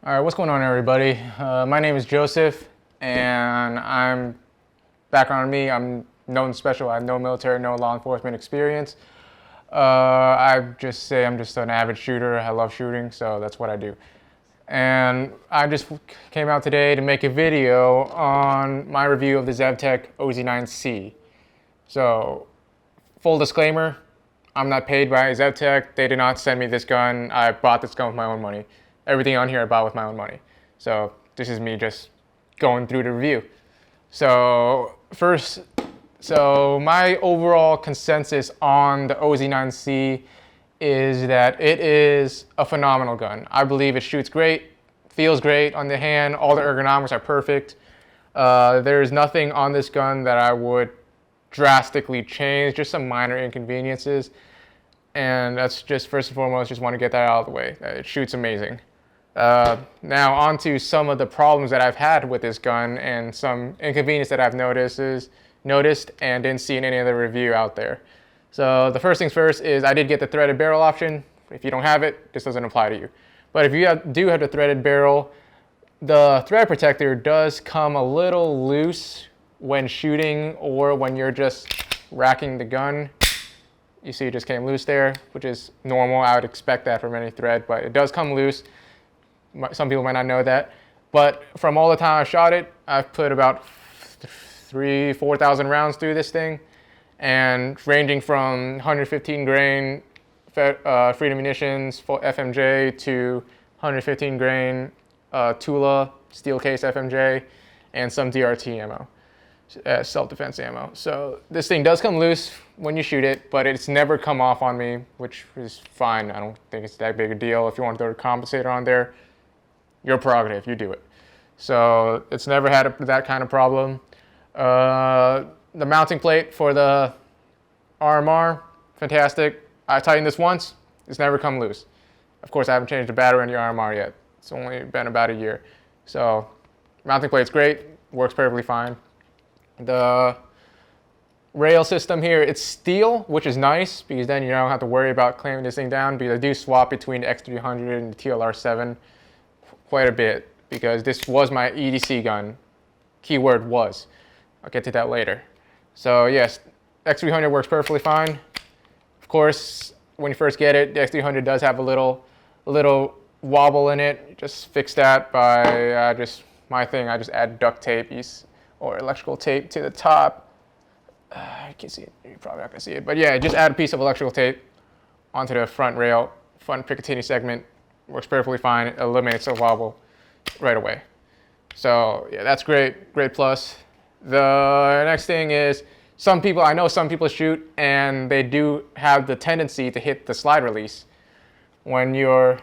All right, what's going on, everybody? My name is Joseph, and background on me, I'm no special. I have no military, no law enforcement experience. I just say I'm just an avid shooter. I love shooting, so that's what I do. And I just came out today to make a video on my review of the ZevTech OZ9c. So, full disclaimer, I'm not paid by ZevTech. They did not send me this gun. I bought this gun with my own money. Everything on here I bought with my own money. So this is me just going through the review. So my overall consensus on the OZ9c is that it is a phenomenal gun. I believe it shoots great, feels great on the hand, all the ergonomics are perfect. There's nothing on this gun that I would drastically change, just some minor inconveniences. And that's just, first and foremost, just want to get that out of the way. It shoots amazing. Now on to some of the problems that I've had with this gun and some inconvenience that I've noticed and didn't see in any other review out there. So the first things first is I did get the threaded barrel option. If you don't have it, this doesn't apply to you. But if you do have the threaded barrel, the thread protector does come a little loose when shooting or when you're just racking the gun. You see it just came loose there, which is normal. I would expect that from any thread, but it does come loose. Some people might not know that, but from all the time I've shot it, I've put about 4,000 rounds through this thing, and ranging from 115 grain Freedom Munitions full FMJ to 115 grain Tula steel case FMJ, and some DRT ammo, self-defense ammo. So this thing does come loose when you shoot it, but it's never come off on me, which is fine. I don't think it's that big a deal. If you want to throw a compensator on there, your prerogative, you do it. So it's never had that kind of problem. The mounting plate for the RMR, fantastic. I tightened this once, it's never come loose. Of course, I haven't changed the battery on the RMR yet. It's only been about a year. So mounting plate's great, works perfectly fine. The rail system here, it's steel, which is nice because then you don't have to worry about clamping this thing down, because I do swap between the X300 and the TLR7 quite a bit because this was my EDC gun. Keyword was. I'll get to that later. So yes, X300 works perfectly fine. Of course, when you first get it, the X300 does have a little wobble in it. You just fix that by I just add duct tape or electrical tape to the top. You can see it, you're probably not gonna see it, but yeah, just add a piece of electrical tape onto the front rail, front Picatinny segment. Works perfectly fine. It eliminates the wobble right away. So yeah, that's great, great plus. The next thing is I know some people shoot and they do have the tendency to hit the slide release when you're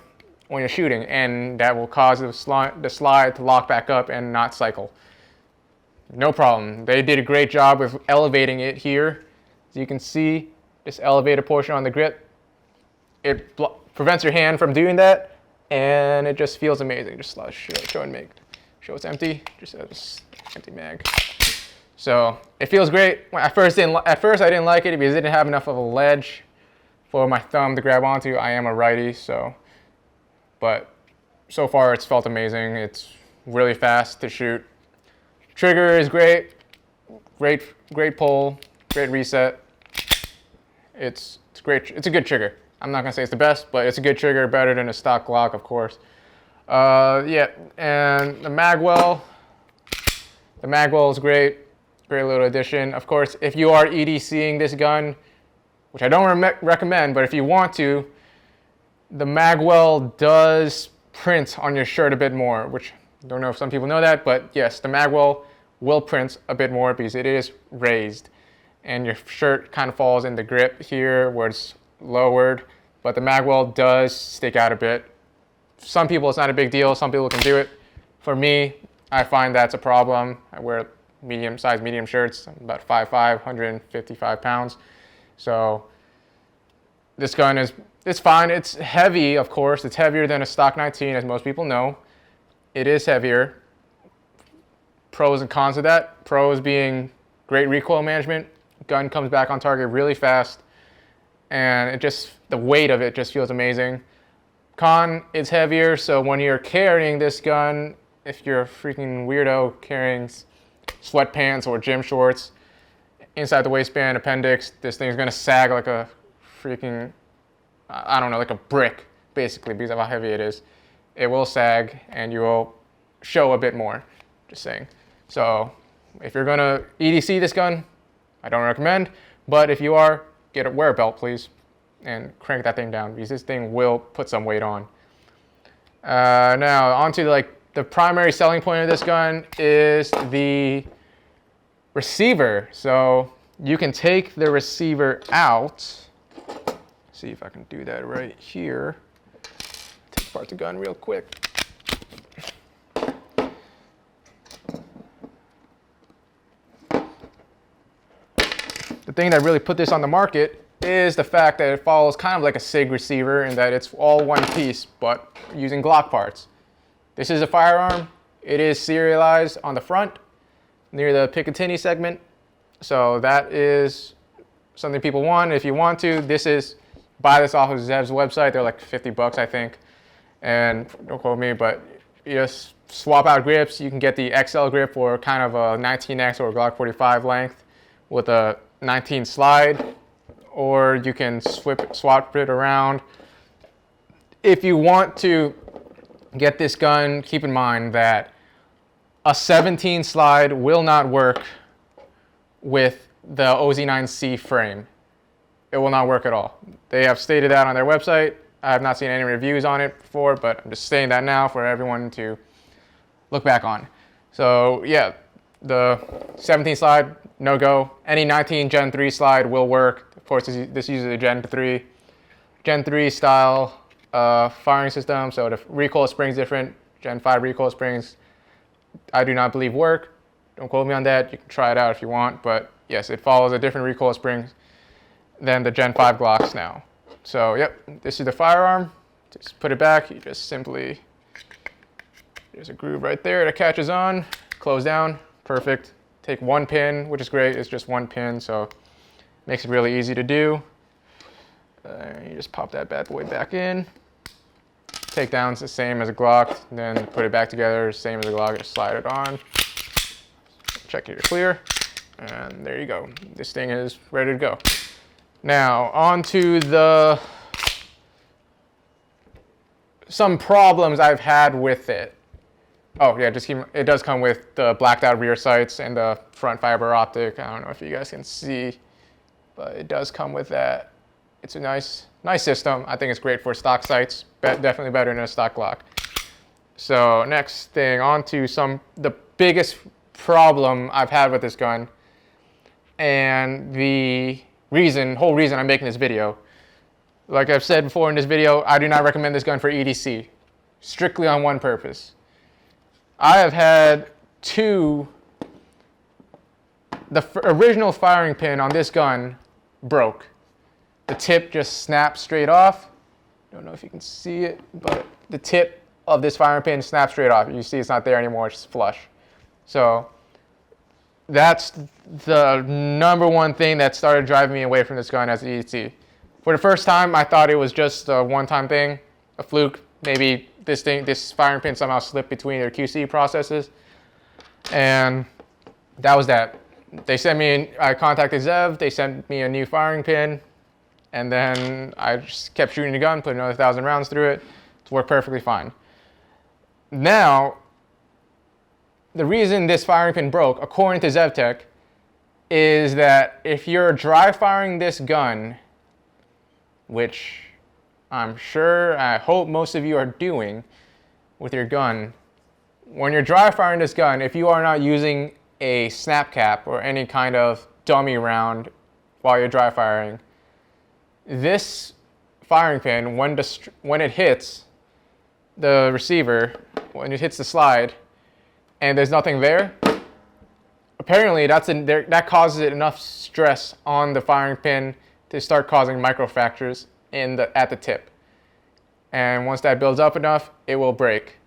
shooting, and that will cause the slide to lock back up and not cycle. No problem. They did a great job with elevating it here. As you can see, this elevated portion on the grip, it prevents your hand from doing that, and it just feels amazing. Just show and make. Show it's empty. Just empty mag. So it feels great. At first I didn't like it because it didn't have enough of a ledge for my thumb to grab onto. I am a righty, but so far it's felt amazing. It's really fast to shoot. Trigger is great. Great pull. Great reset. It's great. It's a good trigger. I'm not gonna say it's the best, but it's a good trigger, better than a stock Glock, of course. Yeah, and the magwell is great little addition. Of course, if you are EDCing this gun, which I don't recommend, but if you want to, the magwell does print on your shirt a bit more, which I don't know if some people know that, but yes, the magwell will print a bit more because it is raised, and your shirt kind of falls in the grip here where it's lowered, but the magwell does stick out a bit. Some people it's not a big deal, some people can do it. For me, I find that's a problem. I wear medium shirts. I'm about 5'5", 155 pounds. So this gun it's fine. It's heavy, of course. It's heavier than a stock 19, as most people know. It is heavier. Pros and cons of that. Pros being great recoil management. Gun comes back on target really fast, and the weight of it just feels amazing. Con, it's heavier, so when you're carrying this gun, if you're a freaking weirdo carrying sweatpants or gym shorts inside the waistband appendix, this thing's gonna sag like a freaking, I don't know, like a brick, basically, because of how heavy it is. It will sag and you will show a bit more, just saying. So if you're gonna EDC this gun, I don't recommend, but if you are, wear a belt, please, and crank that thing down, because this thing will put some weight on. Now, onto the primary selling point of this gun is the receiver. So you can take the receiver out. See if I can do that right here. Take apart the gun real quick. The thing that really put this on the market is the fact that it follows kind of like a SIG receiver in that it's all one piece, but using Glock parts. This is a firearm. It is serialized on the front near the Picatinny segment. So that is something people want. If you want to, buy this off of Zev's website. They're like 50 bucks, I think. And don't quote me, but you just swap out grips. You can get the XL grip for kind of a 19X or a Glock 45 length with a 19 slide, or you can swap it around. If you want to get this gun, keep in mind that a 17 slide will not work with the OZ9c frame. It will not work at all. They have stated that on their website. I have not seen any reviews on it before, but I'm just saying that now for everyone to look back on. So yeah, the 17 slide, no go. Any 19 Gen 3 slide will work. Of course, this uses a Gen 3 style firing system, so the recoil springs different. Gen 5 recoil springs, I do not believe work. Don't quote me on that. You can try it out if you want, but yes, it follows a different recoil spring than the Gen 5 Glocks now. So yep, this is the firearm. Just put it back. You just simply, there's a groove right there that catches on, close down, perfect. Take one pin, which is great. It's just one pin, so it makes it really easy to do. You just pop that bad boy back in. Takedown's the same as a Glock, then put it back together, same as a Glock, just slide it on. Check you're clear, and there you go. This thing is ready to go. Now, on to some problems I've had with it. Oh yeah, it does come with the blacked out rear sights and the front fiber optic. I don't know if you guys can see, but it does come with that. It's a nice system. I think it's great for stock sights. Definitely better than a stock Glock. So next thing, on to the biggest problem I've had with this gun, and the whole reason I'm making this video. Like I've said before in this video, I do not recommend this gun for EDC, strictly on one purpose. I have had the original firing pin on this gun broke. The tip just snapped straight off. Don't know if you can see it, but the tip of this firing pin snapped straight off. You see it's not there anymore, it's flush. So that's the number one thing that started driving me away from this gun as an EDC. For the first time, I thought it was just a one-time thing, a fluke. Maybe this firing pin somehow slipped between their QC processes, and that was that. I contacted Zev, they sent me a new firing pin, and then I just kept shooting the gun, put another 1,000 rounds through it. It's worked perfectly fine. Now, the reason this firing pin broke, according to ZevTech, is that if you're dry firing this gun, which I hope most of you are doing with your gun, when you're dry firing this gun, if you are not using a snap cap or any kind of dummy round while you're dry firing, this firing pin, when it hits the receiver, when it hits the slide, and there's nothing there, apparently that causes enough stress on the firing pin to start causing microfractures at the tip. And once that builds up enough, it will break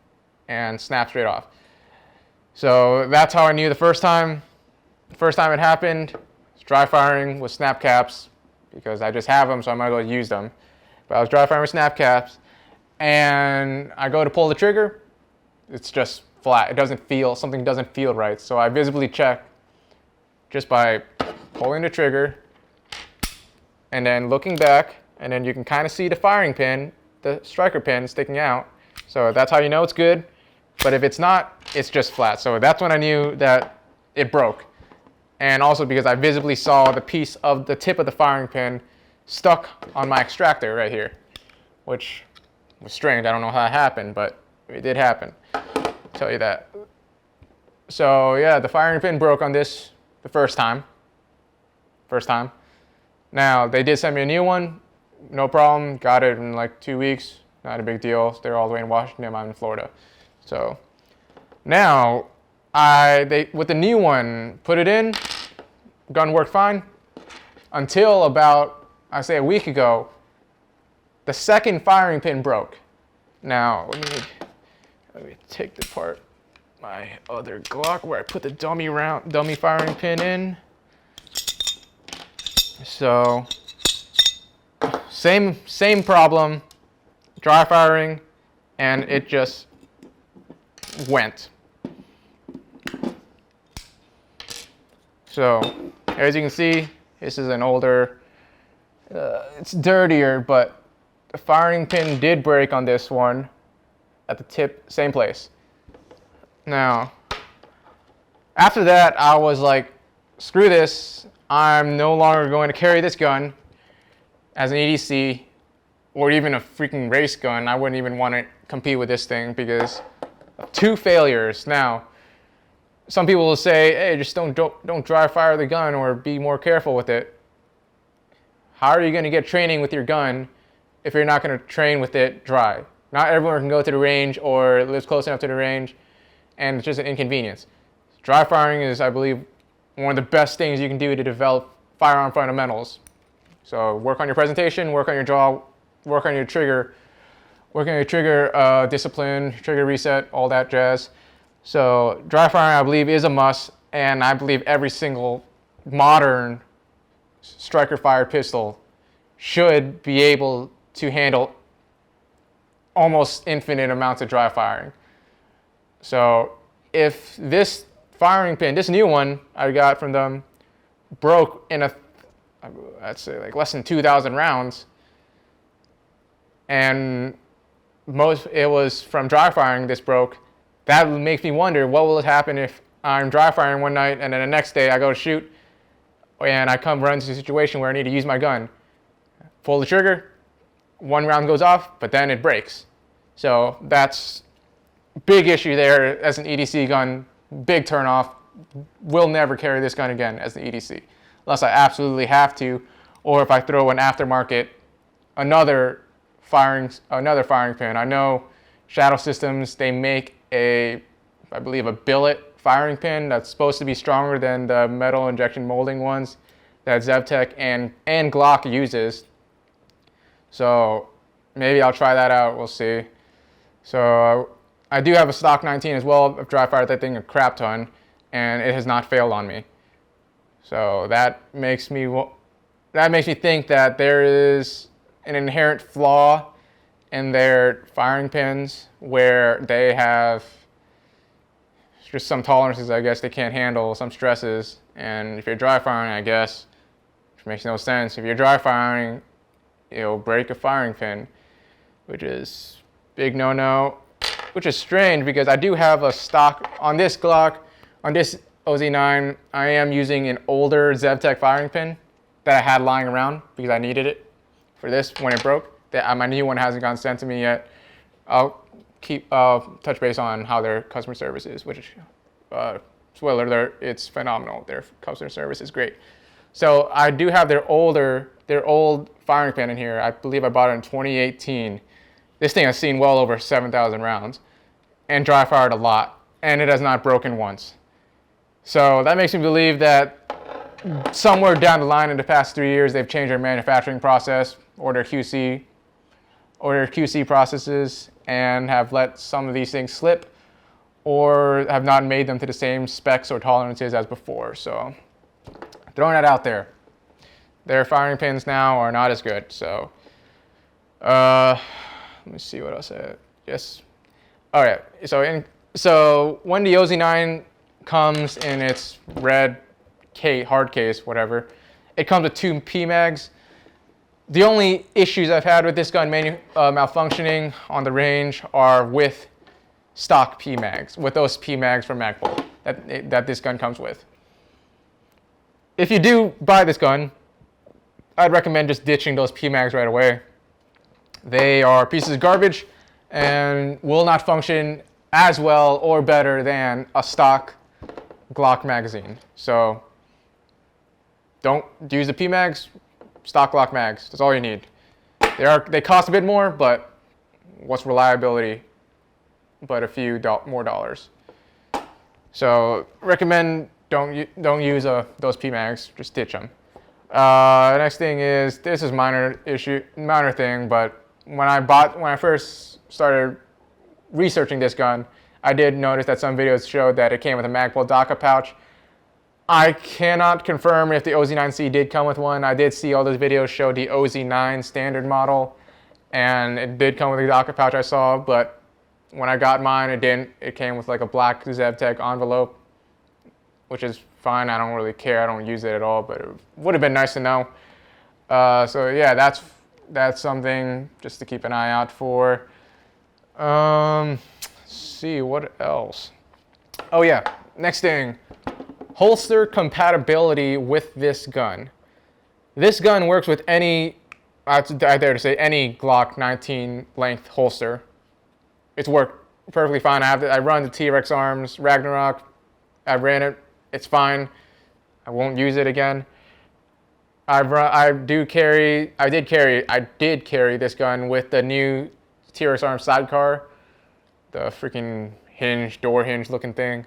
and snap straight off. So that's how I knew the first time. The first time it happened, was dry firing with snap caps, because I just have them, so I might as well use them. But I was dry firing with snap caps, and I go to pull the trigger, it's just flat. Something doesn't feel right. So I visibly check just by pulling the trigger and then looking back, and then you can kind of see the firing pin, the striker pin sticking out. So that's how you know it's good. But if it's not, it's just flat. So that's when I knew that it broke. And also because I visibly saw the piece of the tip of the firing pin stuck on my extractor right here, which was strange. I don't know how that happened, but it did happen. I'll tell you that. So yeah, the firing pin broke on this the first time. Now, they did send me a new one. No problem. Got it in like 2 weeks. Not a big deal. They're all the way in Washington. I'm in Florida. So now, with the new one, put it in. Gun worked fine. Until about, I say a week ago, the second firing pin broke. Now, let me take apart my other Glock where I put the dummy firing pin in. So, same problem, dry firing, and it just went. So, as you can see, this is an older, it's dirtier, but the firing pin did break on this one at the tip, same place. Now, after that, I was like, screw this. I'm no longer going to carry this gun as an EDC or even a freaking race gun. I wouldn't even want to compete with this thing because of 2 failures. Now, some people will say, hey, just don't dry fire the gun or be more careful with it. How are you going to get training with your gun if you're not going to train with it dry? Not everyone can go to the range or lives close enough to the range, and it's just an inconvenience. Dry firing is, I believe, one of the best things you can do to develop firearm fundamentals. So work on your presentation, work on your jaw, work on your trigger discipline, trigger reset, all that jazz. So dry firing, I believe, is a must, and I believe every single modern striker-fired pistol should be able to handle almost infinite amounts of dry firing. So if this firing pin, this new one I got from them, broke in I'd say like less than 2,000 rounds, and it was from dry firing this broke, that makes me wonder what will happen if I'm dry firing one night and then the next day I go to shoot and I run into a situation where I need to use my gun. Pull the trigger, 1 round goes off, but then it breaks. So that's a big issue there as an EDC gun, big turnoff. Will never carry this gun again as an EDC, unless I absolutely have to, or if I throw an aftermarket, another firing pin. I know Shadow Systems, they make I believe a billet firing pin that's supposed to be stronger than the metal injection molding ones that ZevTech and Glock uses. So maybe I'll try that out, we'll see. So I do have a stock 19 as well. I've dry fired that thing a crap ton, and it has not failed on me. So that makes me think that there is an inherent flaw in their firing pins where they have just some tolerances, I guess, they can't handle, some stresses. And if you're dry firing, I guess, which makes no sense, if you're dry firing, you'll break a firing pin, which is big no-no, which is strange because I do have a stock on this Glock, on this OZ9, I am using an older ZevTech firing pin that I had lying around because I needed it for this when it broke. My new one hasn't gotten sent to me yet. I'll touch base on how their customer service is, which, spoiler alert, it's phenomenal. Their customer service is great. So I do have their old firing pin in here. I believe I bought it in 2018. This thing has seen well over 7,000 rounds and dry fired a lot, and it has not broken once. So that makes me believe that somewhere down the line in the past 3 years, they've changed their manufacturing process or their QC processes and have let some of these things slip or have not made them to the same specs or tolerances as before. So throwing that out there. Their firing pins now are not as good. So let me see what else I had. Yes. All right. So when the OZ9 comes in its red hard case, whatever, it comes with 2 PMags. The only issues I've had with this gun malfunctioning on the range are with stock PMags, with those PMags from Magpul that this gun comes with. If you do buy this gun, I'd recommend just ditching those PMags right away. They are pieces of garbage and will not function as well or better than a stock Glock magazine. So don't use the PMags, stock Glock mags. That's all you need. They cost a bit more, but what's reliability but a few more dollars? So recommend don't use those PMags. Just ditch them. Next thing is, this is minor thing, but when I first started researching this gun, I did notice that some videos showed that it came with a Magpul DACA pouch. I cannot confirm if the OZ9c did come with one. I did see all those videos show the OZ9 standard model, and it did come with a DACA pouch I saw, but when I got mine, it didn't. It came with like a black ZevTech envelope, which is fine. I don't really care. I don't use it at all, but it would have been nice to know. So yeah, that's something just to keep an eye out for. Let's see, what else? Oh yeah, next thing. Holster compatibility with this gun. This gun works with any, I dare to say, any Glock 19 length holster. It's worked perfectly fine. I run the T-Rex Arms Ragnarok. I ran it. It's fine. I won't use it again. I did carry this gun with the new T-Rex Arms sidecar, the freaking door hinge looking thing.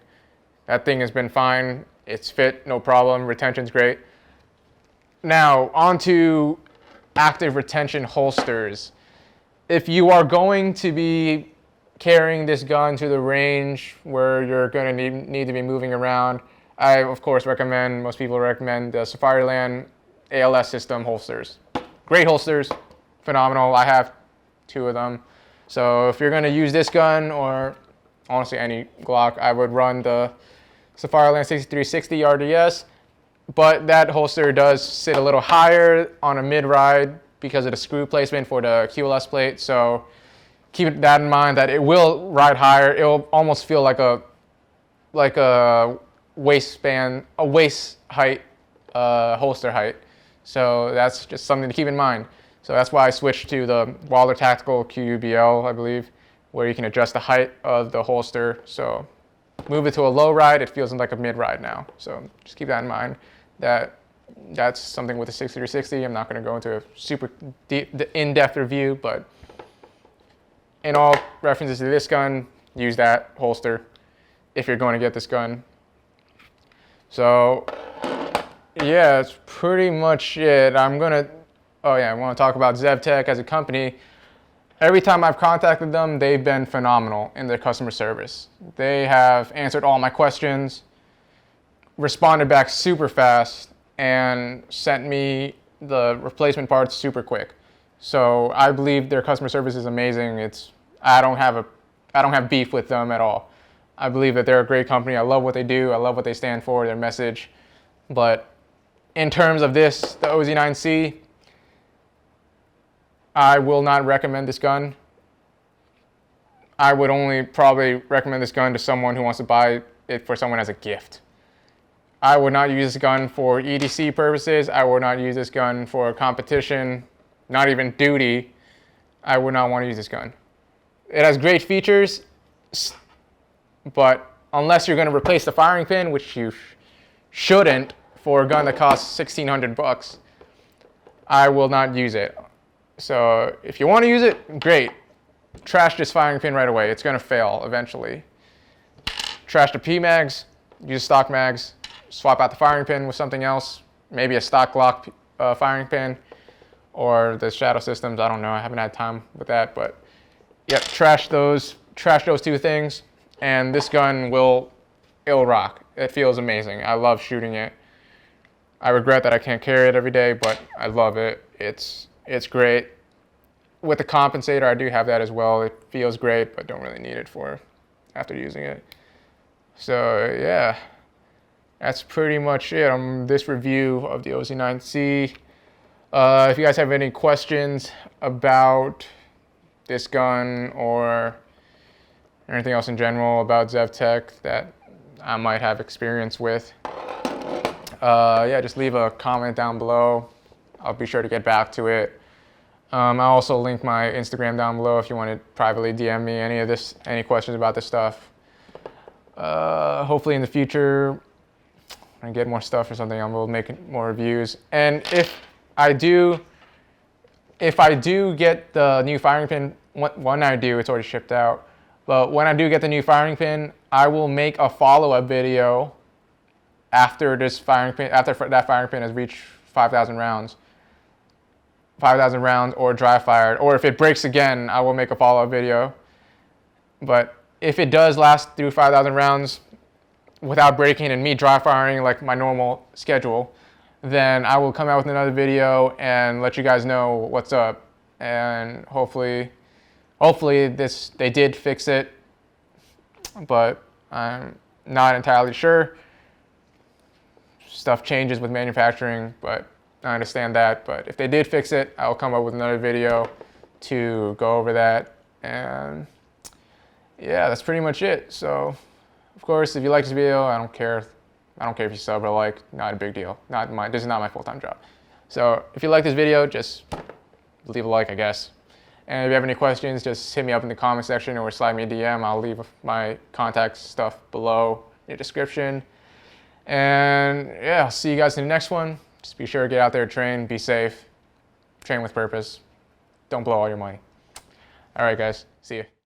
That thing has been fine. It's fit, no problem. Retention's great. Now, onto active retention holsters. If you are going to be carrying this gun to the range where you're going to need to be moving around, I, of course, most people recommend the Safariland ALS system holsters. Great holsters, phenomenal. I have 2 of them. So if you're going to use this gun, or honestly any Glock, I would run the Safariland 6360 RDS, but that holster does sit a little higher on a mid-ride because of the screw placement for the QLS plate. So keep that in mind, that it will ride higher. It will almost feel like a waist height, holster height. So that's just something to keep in mind. So that's why I switched to the Waller Tactical QUBL, I believe, where you can adjust the height of the holster. So move it to a low ride, it feels like a mid ride now. So just keep that in mind. That's something with the 6360. I'm not going to go into a super in-depth review, but in all references to this gun, use that holster if you're going to get this gun. So yeah, that's pretty much it. I want to talk about ZevTech as a company. Every time I've contacted them, they've been phenomenal in their customer service. They have answered all my questions, responded back super fast, and sent me the replacement parts super quick. So I believe their customer service is amazing. I don't have beef with them at all. I believe that they're a great company. I love what they do. I love what they stand for, their message. But in terms of this, the OZ9c, I will not recommend this gun. I would only probably recommend this gun to someone who wants to buy it for someone as a gift. I would not use this gun for EDC purposes. I would not use this gun for competition, not even duty. I would not want to use this gun. It has great features, but unless you're going to replace the firing pin, which you shouldn't for a gun that costs $1,600, I will not use it. So if you want to use it, great. Trash this firing pin right away. It's going to fail eventually. Trash the PMags, use stock mags, swap out the firing pin with something else, maybe a stock Glock firing pin, or the shadow systems. I don't know. I haven't had time with that, but yeah, trash those 2 things, and this gun it'll rock. It feels amazing. I love shooting it. I regret that I can't carry it every day, but I love it. It's great. with the compensator, I do have that as well. It feels great, but don't really need it for after using it. So yeah, that's pretty much it on this review of the OZ9c. If you guys have any questions about this gun or anything else in general about ZevTech that I might have experience with, yeah, just leave a comment down below. I'll be sure to get back to it. I'll also link my Instagram down below if you want to privately DM me any questions about this stuff. Hopefully in the future, when I get more stuff or something, I will make more reviews. And if I do get the new firing pin, when I do, it's already shipped out. But when I do get the new firing pin, I will make a follow-up video after that firing pin has reached 5,000 rounds. 5,000 rounds or dry fired, or if it breaks again, I will make a follow-up video. But if it does last through 5,000 rounds without breaking and me dry firing like my normal schedule, then I will come out with another video and let you guys know what's up. And hopefully they did fix it, but I'm not entirely sure. Stuff changes with manufacturing, but I understand that. But if they did fix it, I'll come up with another video to go over that. And yeah, that's pretty much it. So of course, if you like this video, I don't care if you sub or like, not a big deal. This is not my full-time job. So if you like this video, just leave a like, I guess. And if you have any questions, just hit me up in the comment section or slide me a DM. I'll leave my contact stuff below in the description. And yeah, I'll see you guys in the next one. Just be sure to get out there, train, be safe, train with purpose. Don't blow all your money. All right, guys, see you.